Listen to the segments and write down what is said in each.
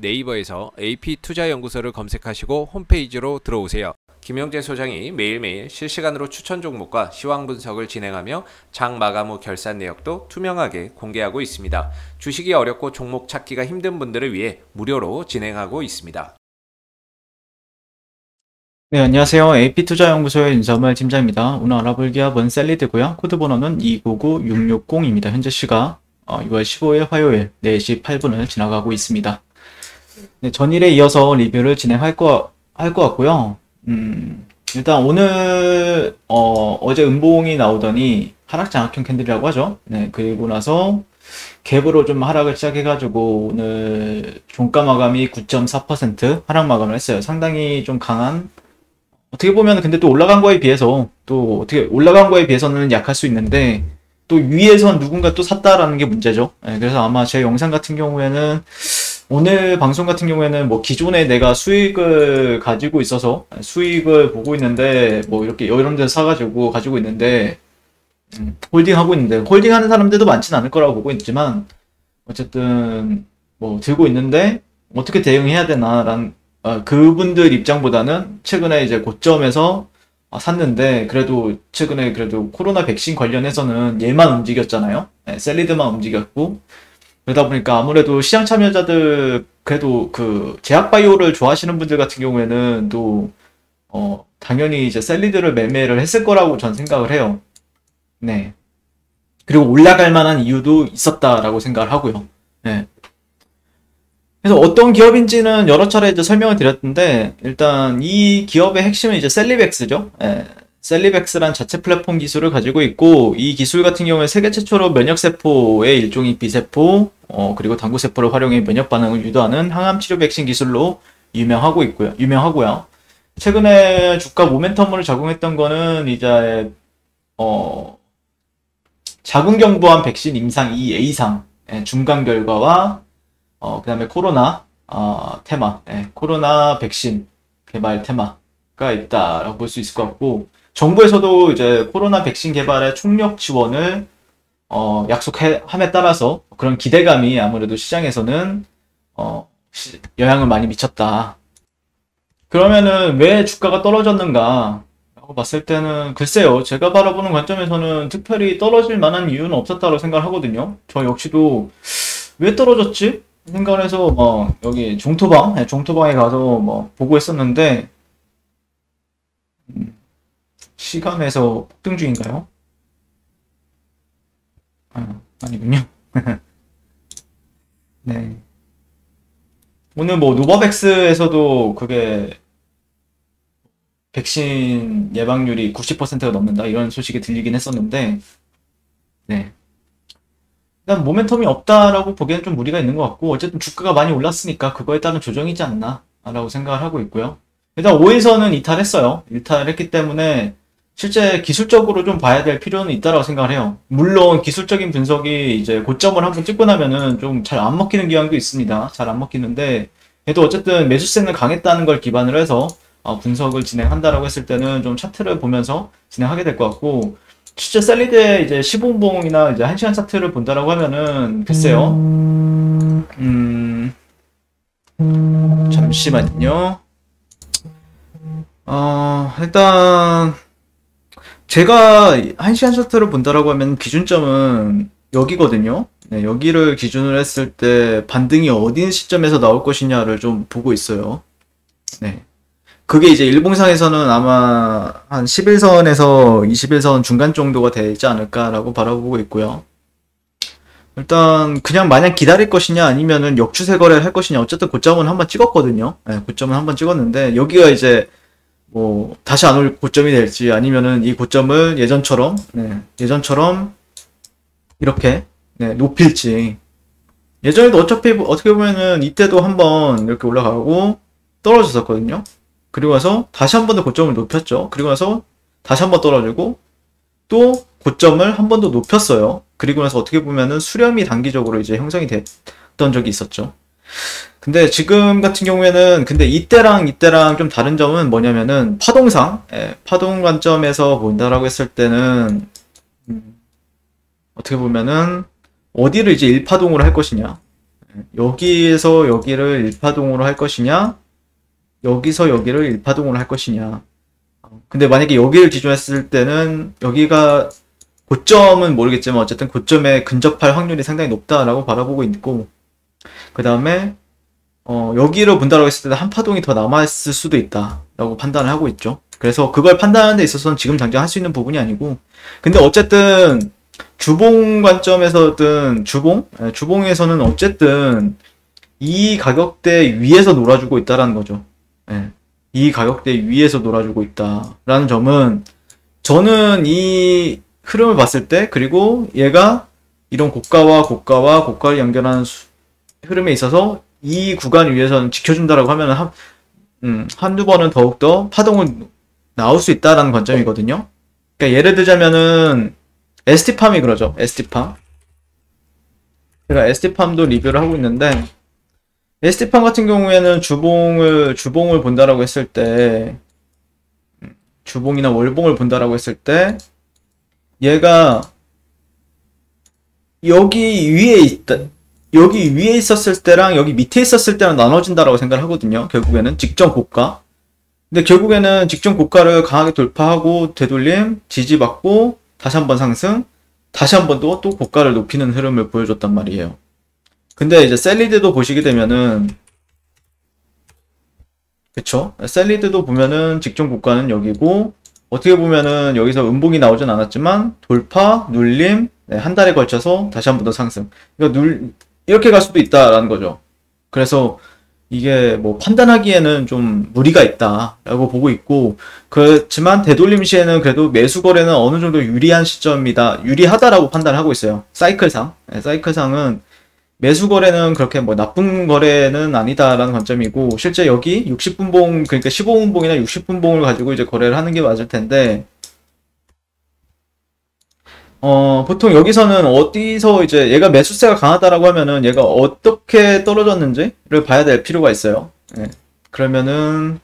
네이버에서 AP투자연구소를 검색하시고 홈페이지로 들어오세요. 김영재 소장이 매일매일 실시간으로 추천 종목과 시황 분석을 진행하며 장 마감 후 결산 내역도 투명하게 공개하고 있습니다. 주식이 어렵고 종목 찾기가 힘든 분들을 위해 무료로 진행하고 있습니다. 네, 안녕하세요. AP투자연구소의 윤석열 팀장입니다. 오늘 알아볼 기업은 셀리드고요. 코드 번호는 299660입니다. 현재 시각 6월 15일 화요일 4시 8분을 지나가고 있습니다. 네, 전일에 이어서 리뷰를 진행할 것 같고요. 일단 오늘 어제 음봉이 나오더니 하락 장악형 캔들이라고 하죠. 네, 그리고 나서 갭으로 좀 하락을 시작해가지고 오늘 종가 마감이 9.4% 하락 마감을 했어요. 상당히 좀 강한, 어떻게 보면 근데 또 올라간 거에 비해서 또 어떻게 올라간 거에 비해서는 약할 수 있는데 또 위에선 누군가 또 샀다라는 게 문제죠. 네, 그래서 아마 제 영상 같은 경우에는 오늘 방송 같은 경우에는 뭐 기존에 내가 수익을 가지고 있어서 수익을 보고 있는데 뭐 이렇게 여러 데서 사가지고 가지고 있는데 홀딩하고 있는데 홀딩하는 사람들도 많지는 않을 거라고 보고 있지만 어쨌든 뭐 들고 있는데 어떻게 대응해야 되나라는 그분들 입장보다는 최근에 이제 고점에서 샀는데 그래도 최근에 그래도 코로나 백신 관련해서는 얘만 움직였잖아요. 네, 셀리드만 움직였고 그러다 보니까 아무래도 시장 참여자들 그래도 그 제약바이오를 좋아하시는 분들 같은 경우에는 또 당연히 이제 셀리드를 매매를 했을 거라고 전 생각을 해요. 네. 그리고 올라갈 만한 이유도 있었다라고 생각을 하고요. 네. 그래서 어떤 기업인지는 여러 차례 이제 설명을 드렸는데 일단 이 기업의 핵심은 이제 셀리백스죠. 예. 셀리백스란 자체 플랫폼 기술을 가지고 있고 이 기술 같은 경우에 세계 최초로 면역세포의 일종인 B세포 그리고 당구세포를 활용해 면역 반응을 유도하는 항암 치료 백신 기술로 유명하고요. 최근에 주가 모멘텀을 적용했던 거는 이제 자궁경부암 백신 임상 2A상 중간 결과와 그 다음에 코로나 테마, 코로나 백신 개발 테마가 있다라고 볼 수 있을 것 같고 정부에서도 이제 코로나 백신 개발에 총력 지원을 약속함에 따라서 그런 기대감이 아무래도 시장에서는 영향을 많이 미쳤다. 그러면은 왜 주가가 떨어졌는가 라고 봤을 때는 글쎄요, 제가 바라보는 관점에서는 특별히 떨어질 만한 이유는 없었다고 생각을 하거든요. 저 역시도 왜 떨어졌지? 생각을 해서 여기 종토방에 가서 보고 했었는데 시간에서 폭등 중인가요? 아니군요. 네. 오늘 노바백스에서도 그게 백신 예방률이 90%가 넘는다 이런 소식이 들리긴 했었는데 네. 일단 모멘텀이 없다라고 보기에는 좀 무리가 있는 것 같고 어쨌든 주가가 많이 올랐으니까 그거에 따른 조정이지 않나 라고 생각을 하고 있고요. 일단 5일선은 이탈했어요. 이탈했기 때문에 실제 기술적으로 좀 봐야 될 필요는 있다라고 생각을 해요. 물론 기술적인 분석이 이제 고점을 한번 찍고 나면은 좀 잘 안 먹히는 경향도 있습니다. 잘 안 먹히는데 그래도 어쨌든 매수세는 강했다는 걸 기반으로 해서 분석을 진행한다라고 했을 때는 좀 차트를 보면서 진행하게 될 것 같고 실제 셀리드의 이제 15분봉이나 이제 1시간 차트를 본다라고 하면은 글쎄요. 잠시만요. 일단 제가 1시간 차트를 본다라고 하면 기준점은 여기거든요. 네, 여기를 기준으로 했을 때 반등이 어디 시점에서 나올 것이냐를 좀 보고 있어요. 네. 그게 이제 일봉상에서는 아마 한 11선에서 21선 중간 정도가 되지 않을까라고 바라보고 있고요. 일단 그냥 마냥 기다릴 것이냐 아니면은 역추세 거래를 할 것이냐 어쨌든 고점은 한번 찍었거든요. 네, 고점은 한번 찍었는데 여기가 이제 다시 안 올 고점이 될지 아니면은 이 고점을 예전처럼 이렇게 높일지. 예전에도 어차피 어떻게 보면은 이때도 한번 이렇게 올라가고 떨어졌었거든요. 그리고 나서 다시 한 번 더 고점을 높였죠. 그리고 나서 다시 한 번 떨어지고 또 고점을 한 번 더 높였어요. 그리고 나서 어떻게 보면은 수렴이 단기적으로 이제 형성이 됐던 적이 있었죠. 근데 지금 같은 경우에는 근데 이때랑 좀 다른 점은 뭐냐면은 파동상 파동 관점에서 본다라고 했을 때는 어떻게 보면은 어디를 이제 1파동으로 할 것이냐 여기에서 여기를 일파동으로 할 것이냐, 여기서 여기를 일파동으로 할 것이냐. 근데 만약에 여기를 기준으로 했을 때는 여기가 고점은 모르겠지만 어쨌든 고점에 근접할 확률이 상당히 높다라고 바라보고 있고, 그 다음에 여기로 본다라고 했을 때는 한 파동이 더 남아있을 수도 있다라고 판단을 하고 있죠. 그래서 그걸 판단하는 데 있어서는 지금 당장 할 수 있는 부분이 아니고, 근데 어쨌든 주봉 관점에서든 주봉에서는 어쨌든 이 가격대 위에서 놀아주고 있다라는 거죠. 예. 이 가격대 위에서 놀아주고 있다라는 점은 저는 이 흐름을 봤을 때, 그리고 얘가 이런 고가를 연결하는 흐름에 있어서 이 구간 위에서는 지켜준다라고 하면 한두 번은 더욱더 파동을 나올 수 있다라는 관점이거든요. 그러니까 예를 들자면은 ST팜이 그러죠. ST팜. 제가 ST팜도 리뷰를 하고 있는데, ST팜 같은 경우에는 주봉을 본다라고 했을 때, 주봉이나 월봉을 본다라고 했을 때, 얘가 여기 위에 있었을 때랑 여기 밑에 있었을 때랑 나눠진다라고 생각을 하거든요. 결국에는 직전 고가. 근데 결국에는 직전 고가를 강하게 돌파하고 되돌림, 지지받고 다시 한번 상승, 다시 한번 또 고가를 높이는 흐름을 보여줬단 말이에요. 근데 이제 셀리드도 보시게 되면은, 그쵸? 셀리드도 보면은 직전 고가는 여기고, 어떻게 보면은 여기서 음봉이 나오진 않았지만 돌파, 눌림, 한 달에 걸쳐서 다시 한 번 더 상승. 이렇게 갈 수도 있다라는 거죠. 그래서 이게 뭐 판단하기에는 좀 무리가 있다라고 보고 있고, 그렇지만 되돌림 시에는 그래도 매수 거래는 어느 정도 유리한 시점이다, 유리하다라고 판단하고 있어요. 사이클상은 매수 거래는 그렇게 뭐 나쁜 거래는 아니다라는 관점이고, 실제 여기 60분봉, 그러니까 15분봉이나 60분봉을 가지고 이제 거래를 하는 게 맞을 텐데, 보통 여기서는 이제 얘가 매수세가 강하다라고 하면은 얘가 어떻게 떨어졌는지를 봐야 될 필요가 있어요. 예. 그러면은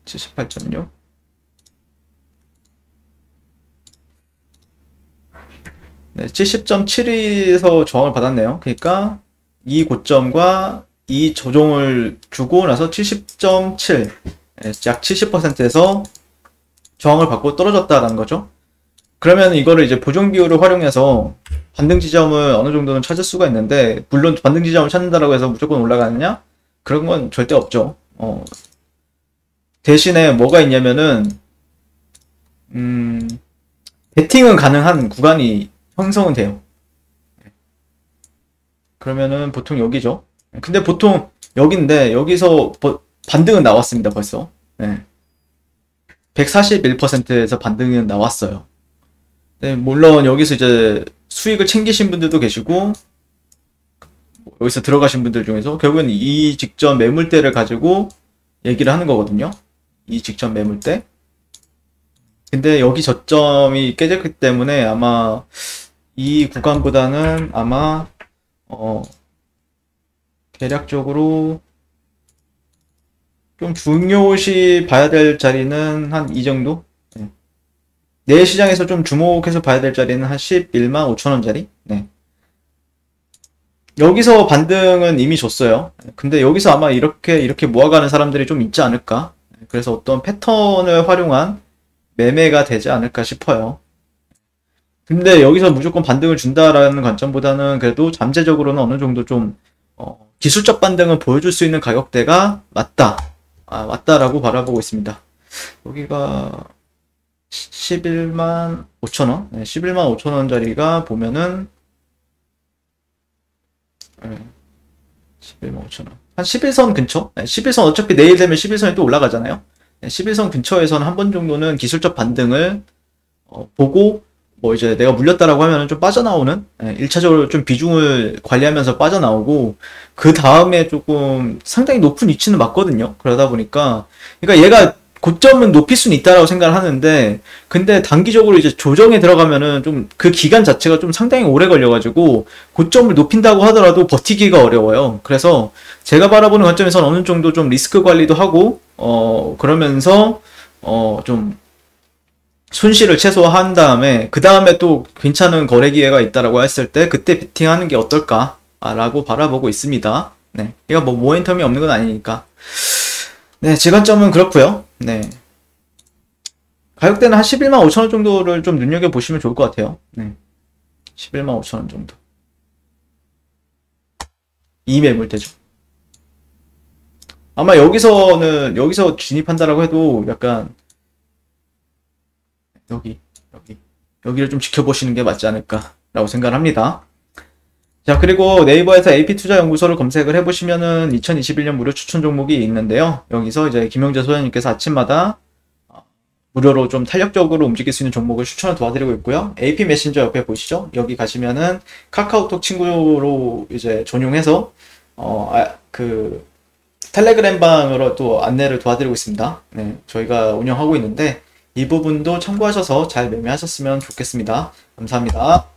78.6. 네, 70.7에서 저항을 받았네요. 그러니까 이 고점과 이 조정을 주고 나서 70.7, 약 70%에서 저항을 받고 떨어졌다라는 거죠. 그러면 이거를 이제 보정 비율을 활용해서 반등 지점을 어느 정도는 찾을 수가 있는데, 물론 반등 지점을 찾는다라고 해서 무조건 올라가느냐? 그런 건 절대 없죠. 대신에 뭐가 있냐면은 베팅은 가능한 구간이 형성은 돼요. 그러면은 보통 여기죠. 근데 보통 여기인데 여기서 반등은 나왔습니다. 벌써. 네. 141%에서 반등은 나왔어요. 네, 물론 여기서 이제 수익을 챙기신 분들도 계시고, 여기서 들어가신 분들 중에서 결국은 이 직전 매물대를 가지고 얘기를 하는 거거든요. 이 직전 매물대. 근데 여기 저점이 깨졌기 때문에 아마 이 구간보다는 아마 대략적으로 좀 중요시 봐야 될 자리는 한 이 정도? 네. 내일 시장에서 좀 주목해서 봐야 될 자리는 한 11만 5천원짜리? 네. 여기서 반등은 이미 줬어요. 근데 여기서 아마 이렇게 모아가는 사람들이 좀 있지 않을까? 그래서 어떤 패턴을 활용한 매매가 되지 않을까 싶어요. 근데 여기서 무조건 반등을 준다라는 관점보다는 그래도 잠재적으로는 어느 정도 좀 기술적 반등을 보여줄 수 있는 가격대가 맞다라고 바라보고 있습니다. 여기가 11만 5천원? 네, 11만 5천원짜리가 보면은 11만 5천원. 한 11선 근처? 네, 11선 어차피 내일 되면 11선이 또 올라가잖아요. 네, 11선 근처에서는 한 번 정도는 기술적 반등을 보고, 뭐 이제 내가 물렸다라고 하면은 좀 빠져나오는, 1차적으로 좀 비중을 관리하면서 빠져나오고, 그 다음에 조금 상당히 높은 위치는 맞거든요. 그러다 보니까, 그러니까 얘가 고점은 높일 수는 있다라고 생각을 하는데, 근데 단기적으로 이제 조정에 들어가면은 좀 그 기간 자체가 좀 상당히 오래 걸려가지고, 고점을 높인다고 하더라도 버티기가 어려워요. 그래서 제가 바라보는 관점에서는 어느 정도 좀 리스크 관리도 하고, 그러면서, 좀 손실을 최소화한 다음에 그 다음에 또 괜찮은 거래 기회가 있다라고 했을 때 그때 베팅하는 게 어떨까라고 바라보고 있습니다. 네, 이거 뭐 모멘텀이 없는 건 아니니까. 네, 제 관점은 그렇고요. 네, 가격대는 한 11만 5천 원 정도를 좀 눈여겨 보시면 좋을 것 같아요. 네, 11만 5천 원 정도. 이 매물대죠. 아마 여기서 진입한다라고 해도 약간 여기를 좀 지켜보시는 게 맞지 않을까라고 생각을 합니다. 자, 그리고 네이버에서 AP투자연구소를 검색을 해보시면은 2021년 무료 추천 종목이 있는데요. 여기서 이제 김영재 소장님께서 아침마다 무료로 좀 탄력적으로 움직일 수 있는 종목을 추천을 도와드리고 있고요. AP 메신저 옆에 보시죠? 여기 가시면은 카카오톡 친구로 이제 전용해서 텔레그램 방으로 또 안내를 도와드리고 있습니다. 네, 저희가 운영하고 있는데 이 부분도 참고하셔서 잘 매매하셨으면 좋겠습니다. 감사합니다.